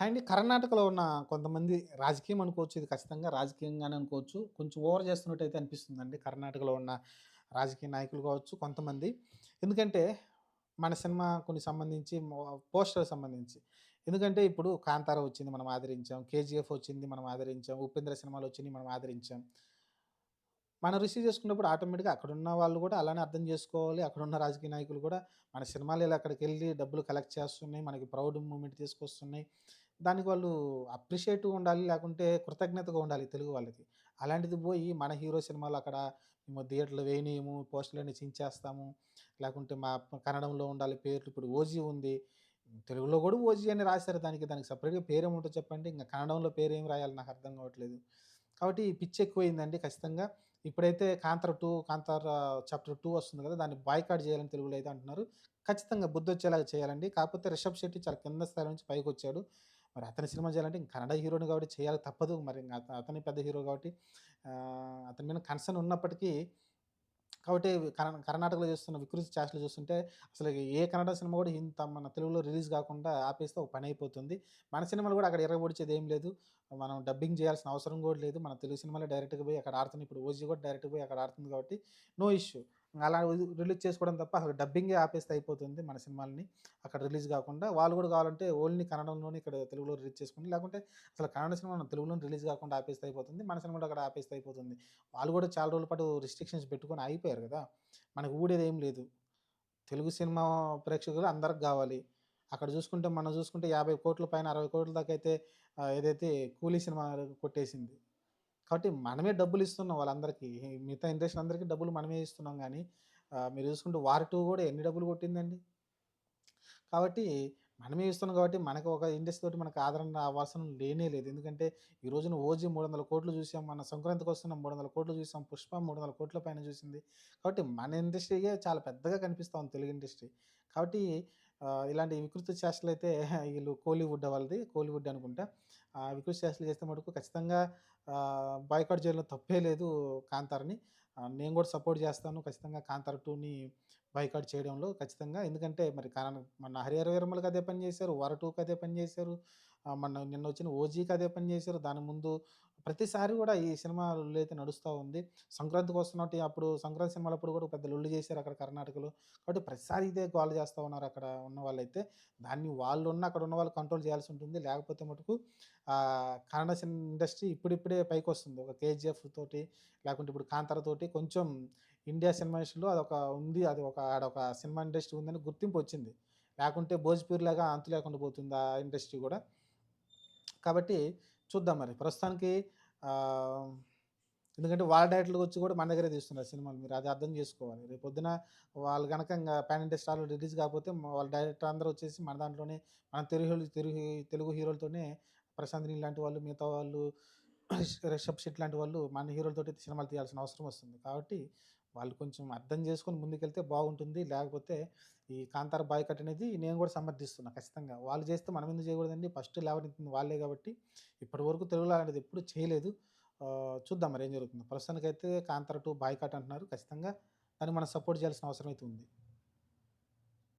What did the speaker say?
And కర్ణాటకలో ఉన్న కొంతమంది రాజకీయం అనుకోవచ్చు. ఇది ఖచ్చితంగా రాజకీయంగానే అనుకోవచ్చు. కొంచెం ఓవర్ చేస్తున్నట్టయితే అనిపిస్తుందండి. కర్ణాటకలో ఉన్న రాజకీయ నాయకులు కావచ్చు కొంతమంది. ఎందుకంటే మన సినిమా కొన్ని సంబంధించి పోస్టర్‌కి సంబంధించి. ఎందుకంటే ఇప్పుడు 'కాంతార' వచ్చింది మనం ఆదరించాం. 'కేజీఎఫ్' వచ్చింది మనం ఆదరించాం. 'ఉపేంద్ర' సినిమాలు వచ్చినియి మనం ఆదరించాం. మనం రిసీవ్ చేసుకున్నప్పుడు ఆటోమేటిక్‌గా అక్కడున్న వాళ్ళు గూడా అలానే అర్థం జేసుకోవాలి. అక్కడున్న రాజకీయ నాయకులు గూడా మన సినిమాలు ఇలా అక్కడికెళ్ళి డబ్బులు కలెక్ట్ చేస్తున్నాయి. మనకి ప్రౌడ్ మూమెంట్ తీసుకొస్తున్నాయి. దానికి వాళ్ళు అప్రిషియేటివ్‌గా ఉండాలి. లేకుంటే కృతజ్ఞతగా ఉండాలి తెలుగు వాళ్ళకి. అలాంటిది బోయి మన హీరో సినిమాలు అక్కడ మేము థియేటర్‌లో వేయనీయము, పోస్టర్‌లన్నీ చించేస్తాము. లేకుంటే మా కన్నడంలో ఉండాలి పేర్లు. ఇప్పుడు 'ఓజీ' ఉంది. తెలుగులో గూడా 'ఓజీ' అని రాసారు. దానికి సెపరేట్‌గా పేరేముంటదో చెప్పండి? ఇంగ కన్నడంలో పేరేం రాయాలి నాకు అర్థం గావట్లేదు. కాబట్టి పిచ్చెక్కువయిందండి ఖచ్చితంగా. ఇప్పుడైతే 'కాంతార 2' 'కాంతార చాప్టర్ 2' వస్తుంది గదా! దాన్ని బాయ్‌కాట్ జేయాలని తెలుగులో అయితే అంటున్నారు. ఖచ్చితంగా బుద్ధొచ్చేలాగా చేయాలండి. కాకపోతే 'రిషబ్ శెట్టి' చాలా కింద స్థాయి నుంచి పైకొచ్చాడు. మరి అతని సినిమా చేయాలంటే ఇంక కన్నడ హీరోని కాబట్టి చేయాలి తప్పదు. మరి ఇంగ అతనే పెద్ద హీరో కాబట్టి అతని మీద కన్సర్న్ ఉన్నప్పటికీ కాబట్టి కర్ణాటకలో చేస్తున్న వికృతి చేష్టలు చూస్తుంటే అసలు ఏ కన్నడ సినిమా కూడా ఇంత మన తెలుగులో రిలీజ్ కాకుండా ఆపేస్తే ఒక పనయిపోతుంది. మన సినిమాలు కూడా అక్కడ ఇరగబొడిచేది ఏం లేదు. మనం డబ్బింగ్ చేయాల్సిన అవసరం కూడా లేదు. మన తెలుగు సినిమాలే డైరెక్ట్‌గా పోయి అక్కడ ఆడుతున్నాయి. ఇప్పుడు 'ఓజీ' కూడా డైరెక్ట్‌గా పోయి అక్కడ ఆడుతుంది కాబట్టి నో ఇష్యూ. అలా రిలీజ్ చేసుకోవడం తప్ప అసలు డబ్బింగే ఆపేస్తే అయిపోతుంది మన సినిమాలని. అక్కడ రిలీజ్ కాకుండా వాళ్ళు కూడా కావాలంటే ఓన్లీ కన్నడంలోనే ఇక్కడ తెలుగులో రిలీజ్ చేసుకోండి. లేకుంటే అసలు కన్నడ సినిమా మన తెలుగులోనే రిలీజ్ కాకుండా ఆపేస్తే అయిపోతుంది. మన సినిమా కూడా అక్కడ ఆపేస్తే అయిపోతుంది. వాళ్ళు కూడా చాలా రోజుల పాటు రిస్ట్రిక్షన్స్ పెట్టుకొని ఆగిపోయారు గదా! మనకు ఊడేదేం లేదు. తెలుగు సినిమా ప్రేక్షకులు అందరికి గావాలి. అక్కడ జూసుకుంటే మనం జూసుకుంటే 50,00,00,000 పైన 60,00,00,000 దాకా అయితే ఏదైతే 'కూలీ' సినిమా కొట్టేసింది. కాబట్టి మనమే డబ్బులిస్తున్నాం వాళ్ళందరికీ. మిగతా ఇండస్ట్రీ అందరికి డబ్బులు మనమే ఇస్తున్నాం గానీ మీరు జూసుకుంటే 'వార్ 2' గూడా ఎన్ని డబ్బులు కొట్టిందండి? కాబట్టి మనమే ఇస్తున్నాం కాబట్టి మనకు ఒక ఇండస్ట్రీ తోటి మనకు ఆదరణ అవసరం లేనే లేదు. ఎందుకంటే ఈ రోజున 'ఓజీ' 300,00,00,000 చూసాం. మన సంక్రాంతికొస్తున్నాం 300,00,00,000 చూసాం. 'పుష్ప' 300,00,00,000 పైన చూసింది. కాబట్టి మన ఇండస్ట్రీయే చాలా పెద్దగా కనిపిస్తా ఉంది తెలుగు ఇండస్ట్రీ. కాబట్టి ఇలాంటి వికృతి చేష్టలైతే ఈళ్ళు కోలీవుడ్ వాళ్ళది. కోలీవుడ్ అనుకుంటా. వికృతి చేష్టలు చేస్తే మటుకు ఖచ్చితంగా బాయ్‌కాట్ చేయడంలో తప్పే లేదు 'కాంతారని'. నేను కూడా సపోర్ట్ చేస్తాను. ఖచ్చితంగా 'కాంతార 2'ని బాయ్‌కాట్ చేయడంలో ఖచ్చితంగా. ఎందుకంటే మరి మన 'హరిహర వీరమల'కి అదే పని చేశారు. 'వార్ 2'కి అదే పని చేశారు. నిన్నొచ్చిన 'ఓజీకి' అదే పని చేశారు. దాని ముందు ప్రతిసారి గూడా ఈ సినిమా లొల్లైతే నడుస్తా ఉంది. సంక్రాంతికొస్తున్నట్టు అప్పుడు సంక్రాంతి సినిమాలప్పుడు గూడా పెద్ద లొల్లి చేశారు అక్కడ కర్ణాటకలో. కాబట్టి ప్రతిసారి ఇదే గోల చేస్తా ఉన్నారు అక్కడ ఉన్నవాళ్ళైతే. దాన్ని అక్కడున్న వాళ్ళు కంట్రోల్ చేయాల్సి ఉంటుంది. లేకపోతే మటుకు కన్నడ ఇండస్ట్రీ ఇప్పుడిప్పుడే పైకొస్తుంది. ఒక 'కేజీఎఫ్' తోటి లేకుంటే ఇప్పుడు 'కాంతార' తోటి కొంచెం ఇండియా సినిమా ఇండస్ట్రీలో అదొక ఉంది. ఆడొక సినిమా ఇండస్ట్రీ ఉందని గుర్తింపొచ్చింది. లేకుంటే భోజ్‌పూర్‌లాగా అంతు లేకుండా పోతుంది ఆ ఇండస్ట్రీ గూడా. కాబట్టి చూద్దాం మరి. ప్రస్తుతానికి ఆహ్, ఎందుకంటే వాళ్ళ డైరెక్టర్‌లొచ్చి గూడా మన దగ్గరే తీస్తున్నారు సినిమాలు. మీరు అది అర్థం జేసుకోవాలి. రేపొద్దున వాళ్ళు గనక పాన్ ఇండియా స్టార్‌లు రిలీజ్ కాకపోతే వాళ్ళ డైరెక్టర్ అందరూ వచ్చేసి మన దాంట్లోనే మన తెలుగు హీరోలతోనే ప్రశాంత్ నీల్ లాంటి వాళ్ళు, మిగతా వాళ్ళు రిషబ్ శెట్టి లాంటి వాళ్ళు మన హీరోలతోటి సినిమాలు తీయాల్సిన అవసరం వస్తుంది. కాబట్టి వాళ్ళు కొంచెం అర్థం చేసుకొని ముందుకెళ్తే బాగుంటుంది. లేకపోతే ఈ 'కాంతార' బాయ్‌కట్ అనేది నేను గూడా సమర్థిస్తున్నా ఖచ్చితంగా. వాళ్ళు చేస్తే మనం ఎందుకు చేయకూడదండి? ఫస్ట్ లేవనెత్తింది వాళ్ళే గాబట్టి ఇప్పటివరకు తెలుగులో అలాంటిది ఎప్పుడు చేయలేదు. చూద్దాం మరి ఏం జరుగుతుందో. ప్రస్తుతానికైతే 'కాంతార 2' బాయ్‌కాట్ అంటున్నారు. ఖచ్చితంగా దాన్ని మనం సపోర్ట్ చేయాల్సిన అవసరం అయితే ఉంది.